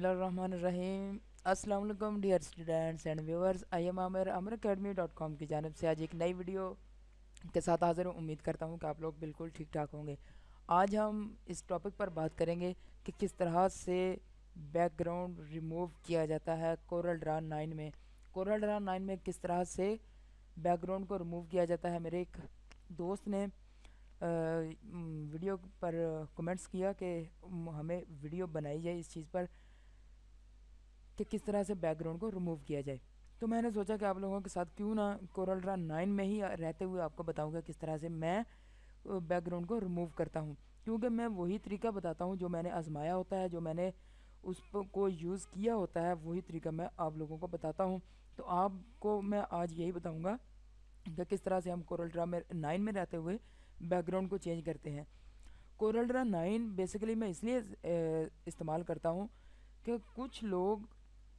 बिस्मिल्लाहिर्रहमानिर्रहीम। अस्सलाम वालेकुम dear students and viewers. I am Aamir amiracademy.com की जानिब से आज एक नई वीडियो के साथ हाज़िर हूँ। उम्मीद करता हूँ कि आप लोग बिल्कुल ठीक ठाक होंगे। आज हम इस टॉपिक पर बात करेंगे कि किस तरह से बैकग्राउंड रिमूव किया जाता है कोरल ड्रा 9 में। कोरल ड्रा 9 में किस तरह से बैकग्राउंड को रिमूव किया जाता है। मेरे एक दोस्त ने वीडियो पर कमेंट्स किया कि हमें वीडियो बनाई जाए इस चीज़ पर कि किस तरह से बैकग्राउंड को रिमूव किया जाए। तो मैंने सोचा कि आप लोगों के साथ क्यों ना कोरल ड्रा 9 में ही रहते हुए आपको बताऊंगा किस तरह से मैं बैकग्राउंड को रिमूव करता हूं, क्योंकि मैं वही तरीका बताता हूं जो मैंने आजमाया होता है, जो मैंने को यूज़ किया होता है, वही तरीका मैं आप लोगों को बताता हूं। तो आपको मैं आज यही बताऊँगा कि किस तरह से हम कोरल ड्रा में 9 में रहते हुए बैकग्राउंड को चेंज करते हैं। कोरल ड्रा 9 बेसिकली मैं इसलिए इस्तेमाल करता हूँ कि कुछ लोग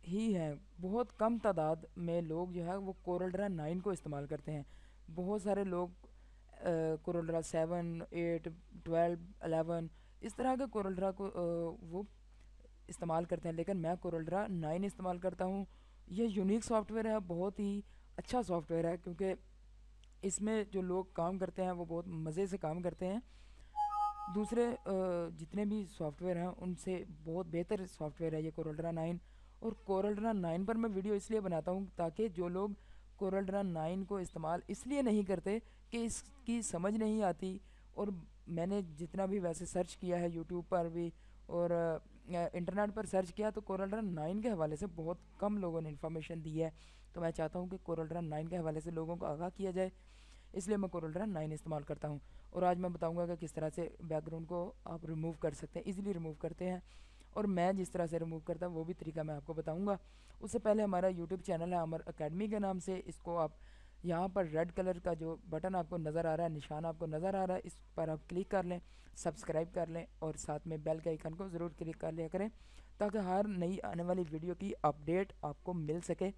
ही हैं, बहुत कम तादाद में लोग जो है वो कोरल ड्रा 9 को इस्तेमाल करते हैं। बहुत सारे लोग कोरल ड्रा 7, 8, 12, 11 इस तरह के कोरल ड्रा को वो इस्तेमाल करते हैं, लेकिन मैं कोरल ड्रा 9 इस्तेमाल करता हूँ। ये यूनिक सॉफ्टवेयर है, बहुत ही अच्छा सॉफ्टवेयर है, क्योंकि इसमें जो लोग काम करते हैं वो बहुत मज़े से काम करते हैं। दूसरे जितने भी सॉफ्टवेयर हैं उनसे बहुत बेहतर सॉफ्टवेयर है ये कोरल ड्रा 9। और कोरल ड्रा 9 पर मैं वीडियो इसलिए बनाता हूँ ताकि जो लोग कोरल ड्रा 9 को इस्तेमाल इसलिए नहीं करते कि इसकी समझ नहीं आती, और मैंने जितना भी वैसे सर्च किया है यूट्यूब पर भी और इंटरनेट पर सर्च किया तो कोरल ड्रा 9 के हवाले से बहुत कम लोगों ने इन्फॉर्मेशन दी है। तो मैं चाहता हूँ कि कोरल ड्रा 9 के हवाले से लोगों को आगाह किया जाए, इसलिए मैं कोरल ड्रा 9 इस्तेमाल करता हूँ। और आज मैं बताऊँगा कि किस तरह से बैकग्राउंड को आप रिमूव कर सकते हैं, इजीली रिमूव करते हैं, और मैं जिस तरह से रिमूव करता हूँ वो भी तरीका मैं आपको बताऊँगा। उससे पहले हमारा यूट्यूब चैनल है अमर अकेडमी के नाम से, इसको आप यहाँ पर रेड कलर का जो बटन आपको नज़र आ रहा है, निशान आपको नज़र आ रहा है, इस पर आप क्लिक कर लें, सब्सक्राइब कर लें और साथ में बेल के आइकन को ज़रूर क्लिक कर लिया करें ताकि हर नई आने वाली वीडियो की अपडेट आपको मिल सके।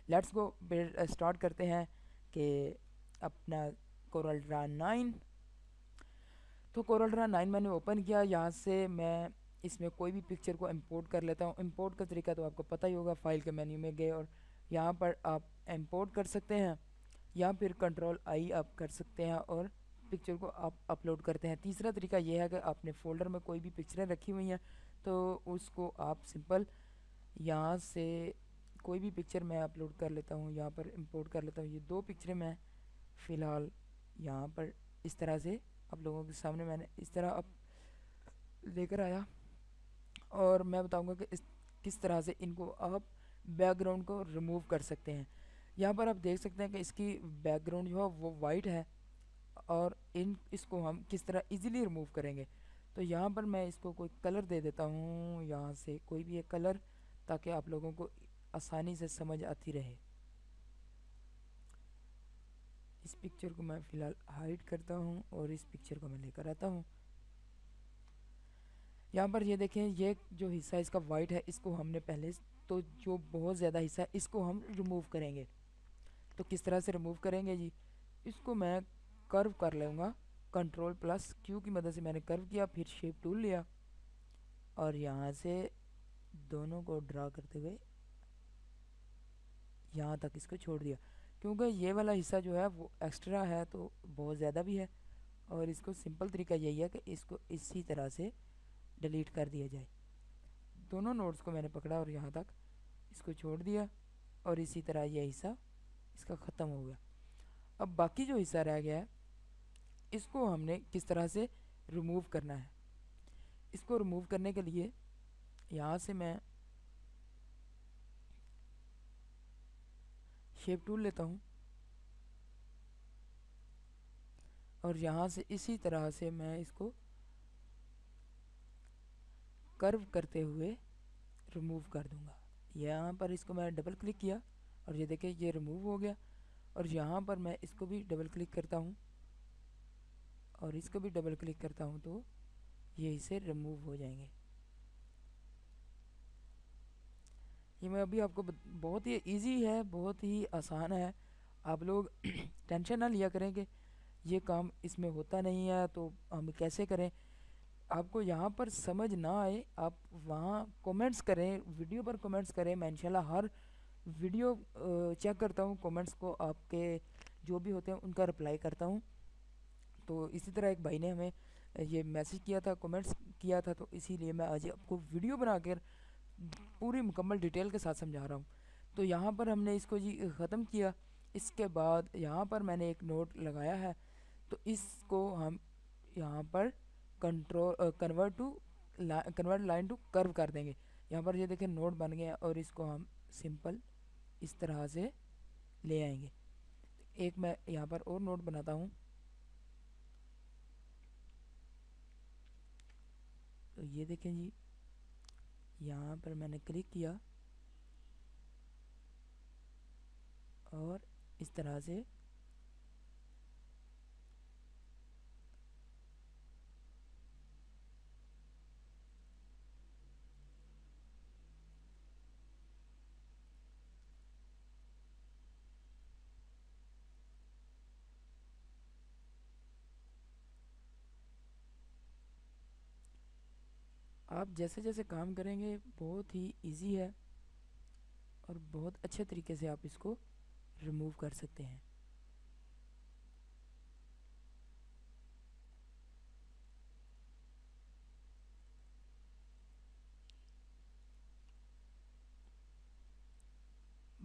लेट्स गो स्टार्ट करते हैं कि अपना कोरल ड्रा 9। तो कोरल ड्रा 9 मैंने ओपन किया, यहाँ से मैं इसमें कोई भी पिक्चर को इंपोर्ट कर लेता हूँ। इंपोर्ट का तरीका तो आपको पता ही होगा, फाइल के मेन्यू में गए और यहाँ पर आप इंपोर्ट कर सकते हैं, या फिर कंट्रोल आई आप कर सकते हैं और पिक्चर को आप अपलोड करते हैं। तीसरा तरीका ये है कि आपने फ़ोल्डर में कोई भी पिक्चरें रखी हुई हैं तो उसको आप सिंपल यहाँ से कोई भी पिक्चर मैं अपलोड कर लेता हूँ, यहाँ पर इंपोर्ट कर लेता हूँ। ये दो पिक्चरें मैं फ़िलहाल यहाँ पर इस तरह से आप लोगों के सामने मैंने इस तरह अब लेकर आया, और मैं बताऊंगा कि किस तरह से इनको आप बैकग्राउंड को रिमूव कर सकते हैं। यहाँ पर आप देख सकते हैं कि इसकी बैकग्राउंड जो है वो वाइट है, और इसको हम किस तरह इजीली रिमूव करेंगे। तो यहाँ पर मैं इसको कोई कलर दे देता हूँ, यहाँ से कोई भी एक कलर, ताकि आप लोगों को आसानी से समझ आती रहे। इस पिक्चर को मैं फ़िलहाल हाइड करता हूँ और इस पिक्चर को मैं लेकर आता हूँ। यहाँ पर ये देखें, ये जो हिस्सा इसका वाइट है इसको हमने पहले, तो जो बहुत ज़्यादा हिस्सा है इसको हम रिमूव करेंगे। तो किस तरह से रिमूव करेंगे जी, इसको मैं कर्व कर लूँगा, कंट्रोल प्लस क्यू की मदद से मैंने कर्व किया, फिर शेप टूल लिया और यहाँ से दोनों को ड्रा करते हुए यहाँ तक इसको छोड़ दिया, क्योंकि ये वाला हिस्सा जो है वो एक्स्ट्रा है तो बहुत ज़्यादा भी है, और इसको सिंपल तरीका यही है कि इसको इसी तरह से डिलीट कर दिया जाए। दोनों नोड्स को मैंने पकड़ा और यहाँ तक इसको छोड़ दिया, और इसी तरह यह हिस्सा इसका ख़त्म हो गया। अब बाकी जो हिस्सा रह गया है इसको हमने किस तरह से रिमूव करना है। इसको रिमूव करने के लिए यहाँ से मैं शेप टूल लेता हूँ और यहाँ से इसी तरह से मैं इसको कर्व करते हुए रिमूव कर दूंगा। यहाँ पर इसको मैं डबल क्लिक किया और ये देखें ये रिमूव हो गया, और यहाँ पर मैं इसको भी डबल क्लिक करता हूँ और इसको भी डबल क्लिक करता हूँ तो ये इसे रिमूव हो जाएंगे। ये मैं अभी आपको बहुत ही इजी है, बहुत ही आसान है। आप लोग टेंशन ना लिया करें कि ये काम इसमें होता नहीं है तो हम कैसे करें। आपको यहाँ पर समझ ना आए, आप वहाँ कमेंट्स करें, वीडियो पर कमेंट्स करें। मैं इंशाल्लाह हर वीडियो चेक करता हूँ, कमेंट्स को आपके जो भी होते हैं उनका रिप्लाई करता हूँ। तो इसी तरह एक भाई ने हमें ये मैसेज किया था, कमेंट्स किया था, तो इसीलिए मैं आज आपको वीडियो बनाकर पूरी मुकम्मल डिटेल के साथ समझा रहा हूँ। तो यहाँ पर हमने इसको जी ख़त्म किया। इसके बाद यहाँ पर मैंने एक नोट लगाया है, तो इसको हम यहाँ पर कन्वर्ट लाइन टू कर्व कर देंगे। यहाँ पर ये देखें नोट बन गया, और इसको हम सिंपल इस तरह से ले आएंगे। एक मैं यहाँ पर और नोट बनाता हूँ। तो ये देखें जी, यहाँ पर मैंने क्लिक किया और इस तरह से आप जैसे जैसे काम करेंगे बहुत ही इजी है, और बहुत अच्छे तरीके से आप इसको रिमूव कर सकते हैं।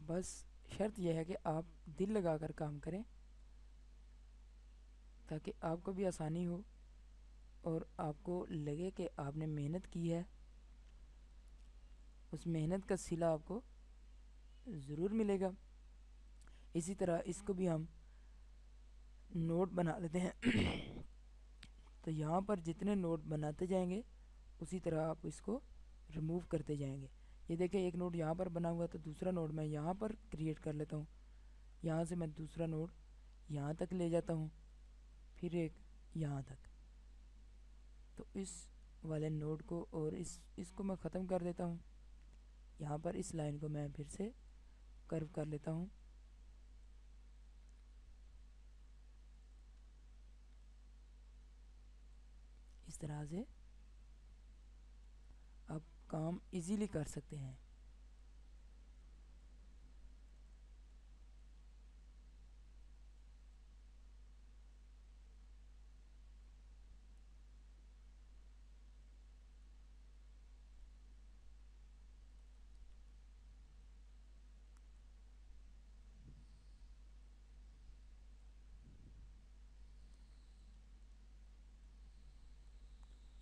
बस शर्त यह है कि आप दिल लगाकर काम करें, ताकि आपको भी आसानी हो और आपको लगे कि आपने मेहनत की है। उस मेहनत का सिला आपको ज़रूर मिलेगा। इसी तरह इसको भी हम नोट बना लेते हैं। तो यहाँ पर जितने नोट बनाते जाएंगे उसी तरह आप इसको रिमूव करते जाएंगे। ये देखिए एक नोट यहाँ पर बना हुआ, तो दूसरा नोट मैं यहाँ पर क्रिएट कर लेता हूँ। यहाँ से मैं दूसरा नोट यहाँ तक ले जाता हूँ, फिर एक यहाँ तक। तो इस वाले नोट को और इसको मैं ख़त्म कर देता हूँ। यहाँ पर इस लाइन को मैं फिर से कर्व कर लेता हूँ। इस तरह से आप काम इजीली कर सकते हैं।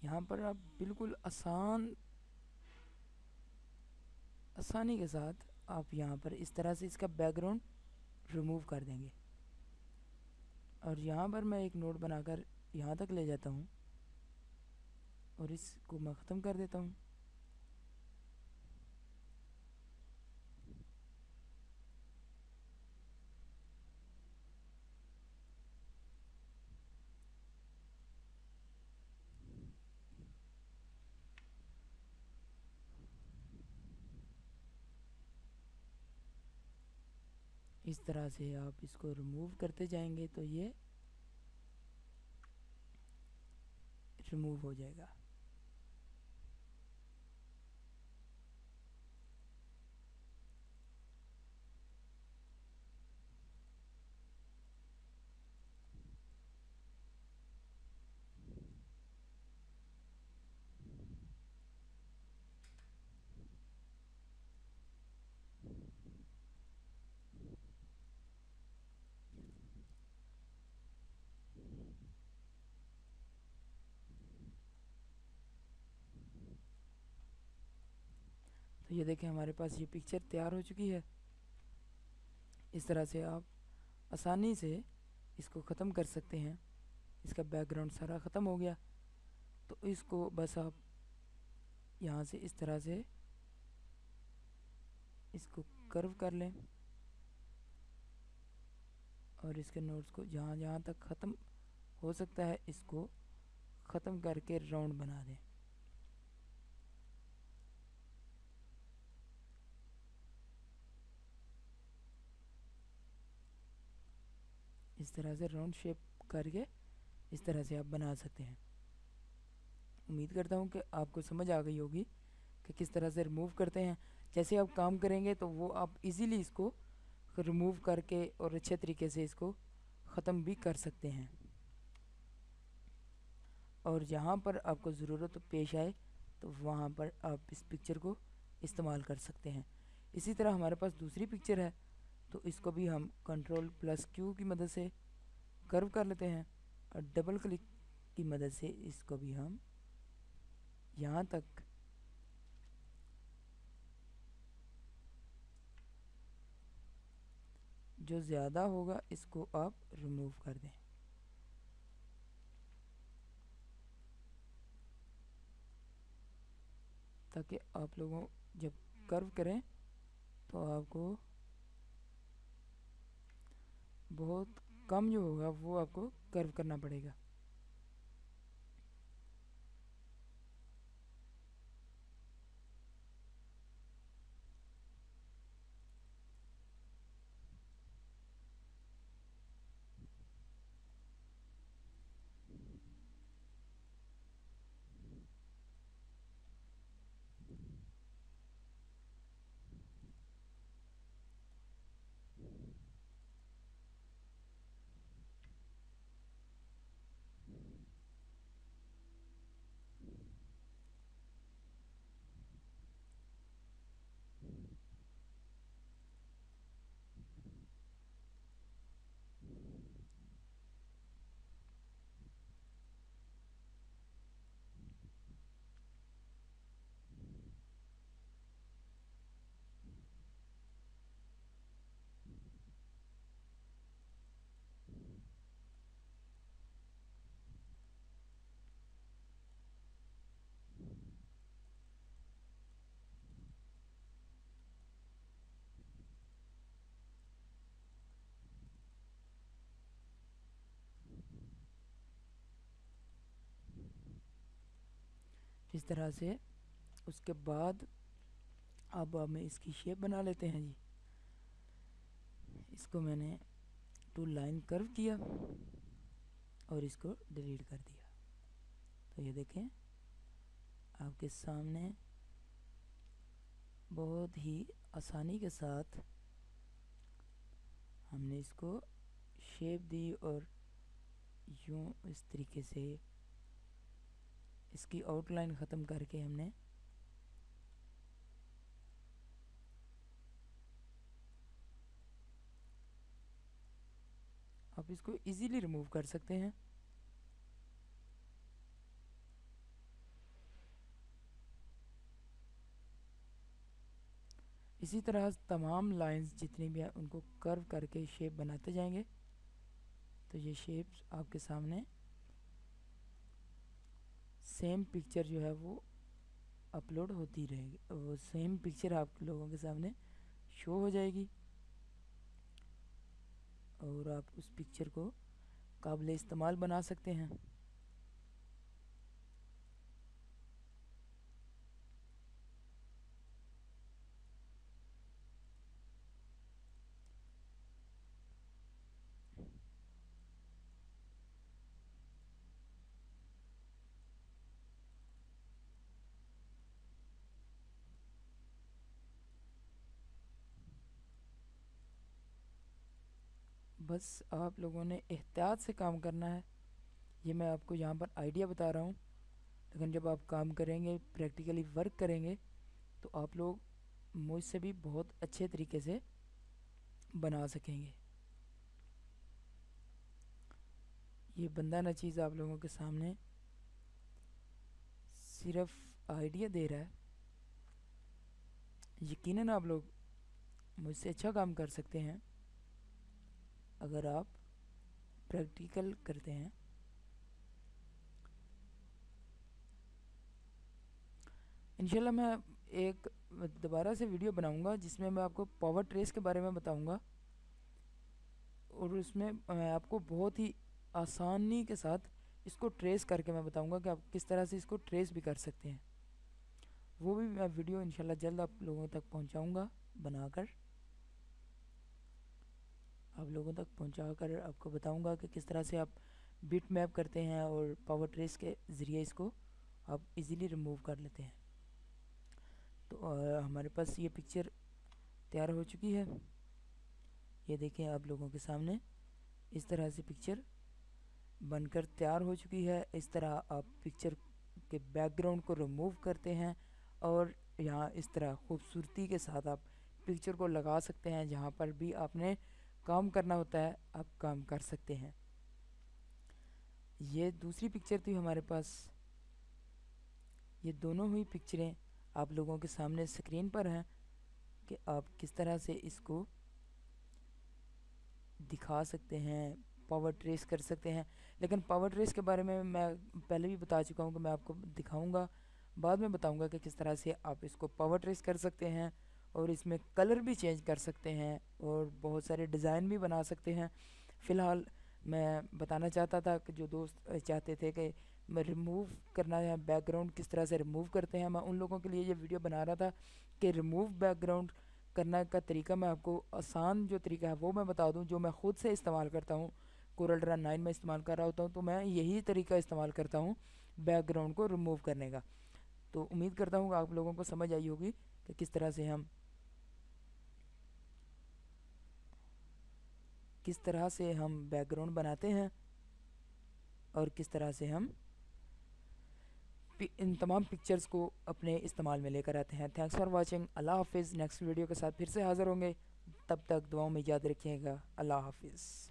यहाँ पर आप बिल्कुल आसानी के साथ आप यहाँ पर इस तरह से इसका बैकग्राउंड रिमूव कर देंगे। और यहाँ पर मैं एक नोट बनाकर यहाँ तक ले जाता हूँ और इसको मैं ख़त्म कर देता हूँ। इस तरह से आप इसको रिमूव करते जाएंगे तो ये रिमूव हो जाएगा। तो ये देखें हमारे पास ये पिक्चर तैयार हो चुकी है। इस तरह से आप आसानी से इसको ख़त्म कर सकते हैं। इसका बैकग्राउंड सारा ख़त्म हो गया। तो इसको बस आप यहाँ से इस तरह से इसको कर्व कर लें, और इसके नोट्स को जहाँ जहाँ तक ख़त्म हो सकता है इसको ख़त्म करके राउंड बना दें। इस तरह से राउंड शेप करके इस तरह से आप बना सकते हैं। उम्मीद करता हूँ कि आपको समझ आ गई होगी कि किस तरह से रिमूव करते हैं। जैसे आप काम करेंगे तो वो आप इजीली इसको रिमूव करके और अच्छे तरीके से इसको ख़त्म भी कर सकते हैं। और जहाँ पर आपको ज़रूरत पेश आए तो वहाँ पर आप इस पिक्चर को इस्तेमाल कर सकते हैं। इसी तरह हमारे पास दूसरी पिक्चर है, तो इसको भी हम Ctrl+Q की मदद से कर्व कर लेते हैं और डबल क्लिक की मदद से इसको भी हम यहाँ तक जो ज़्यादा होगा इसको आप रिमूव कर दें। ताकि आप लोगों जब कर्व करें तो आपको बहुत कम जो होगा वो आपको कर्व करना पड़ेगा। इस तरह से उसके बाद अब हमें इसकी शेप बना लेते हैं जी। इसको मैंने टू लाइन कर्व किया और इसको डिलीट कर दिया। तो ये देखें आपके सामने बहुत ही आसानी के साथ हमने इसको शेप दी और यूँ इस तरीके से इसकी आउटलाइन ख़त्म करके हमने आप इसको इजीली रिमूव कर सकते हैं। इसी तरह तमाम लाइंस जितनी भी हैं उनको कर्व करके शेप बनाते जाएंगे तो ये शेप्स आपके सामने सेम पिक्चर जो है वो अपलोड होती रहेगी, वो सेम पिक्चर आप लोगों के सामने शो हो जाएगी और आप उस पिक्चर को काबिल इस्तेमाल बना सकते हैं। बस आप लोगों ने एहतियात से काम करना है। ये मैं आपको यहाँ पर आइडिया बता रहा हूँ, लेकिन जब आप काम करेंगे प्रैक्टिकली वर्क करेंगे तो आप लोग मुझसे भी बहुत अच्छे तरीके से बना सकेंगे। ये बंदा ना चीज़ आप लोगों के सामने सिर्फ आइडिया दे रहा है। यकीनन आप लोग मुझसे अच्छा काम कर सकते हैं अगर आप प्रैक्टिकल करते हैं। इंशाल्लाह मैं एक दोबारा से वीडियो बनाऊंगा जिसमें मैं आपको पावर ट्रेस के बारे में बताऊंगा और उसमें मैं आपको बहुत ही आसानी के साथ इसको ट्रेस करके मैं बताऊंगा कि आप किस तरह से इसको ट्रेस भी कर सकते हैं। वो भी मैं वीडियो इंशाल्लाह जल्द आप लोगों तक पहुंचाऊंगा बनाकर, आप लोगों तक पहुंचाकर आपको बताऊंगा कि किस तरह से आप बिट मैप करते हैं और पावर ट्रेस के ज़रिए इसको आप इजीली रिमूव कर लेते हैं। तो हमारे पास ये पिक्चर तैयार हो चुकी है। ये देखें आप लोगों के सामने इस तरह से पिक्चर बनकर तैयार हो चुकी है। इस तरह आप पिक्चर के बैकग्राउंड को रिमूव करते हैं और यहाँ इस तरह खूबसूरती के साथ आप पिक्चर को लगा सकते हैं। जहाँ पर भी आपने काम करना होता है आप काम कर सकते हैं। ये दूसरी पिक्चर थी हमारे पास। ये दोनों हुई पिक्चरें आप लोगों के सामने स्क्रीन पर हैं कि आप किस तरह से इसको दिखा सकते हैं, पावर ट्रेस कर सकते हैं। लेकिन पावर ट्रेस के बारे में मैं पहले भी बता चुका हूँ कि मैं आपको दिखाऊंगा, बाद में बताऊंगा कि किस तरह से आप इसको पावर ट्रेस कर सकते हैं और इसमें कलर भी चेंज कर सकते हैं और बहुत सारे डिज़ाइन भी बना सकते हैं। फ़िलहाल मैं बताना चाहता था कि जो दोस्त चाहते थे कि मैं रिमूव करना है बैकग्राउंड किस तरह से रिमूव करते हैं, मैं उन लोगों के लिए ये वीडियो बना रहा था कि रिमूव बैकग्राउंड करने का तरीका मैं आपको आसान जो तरीका है वो मैं बता दूं, जो मैं ख़ुद से इस्तेमाल करता हूं। कोरल ड्रा 9 में इस्तेमाल कर रहा होता हूं तो मैं यही तरीका इस्तेमाल करता हूं बैकग्राउंड को रिमूव करने का। तो उम्मीद करता हूं कि आप लोगों को समझ आई होगी कि किस तरह से हम बैकग्राउंड बनाते हैं और किस तरह से हम इन तमाम पिक्चर्स को अपने इस्तेमाल में लेकर आते हैं। Thanks for watching. अल्लाह हाफिज़। नेक्स्ट वीडियो के साथ फिर से हाज़िर होंगे, तब तक दुआओं में याद रखिएगा। अल्लाह हाफिज़।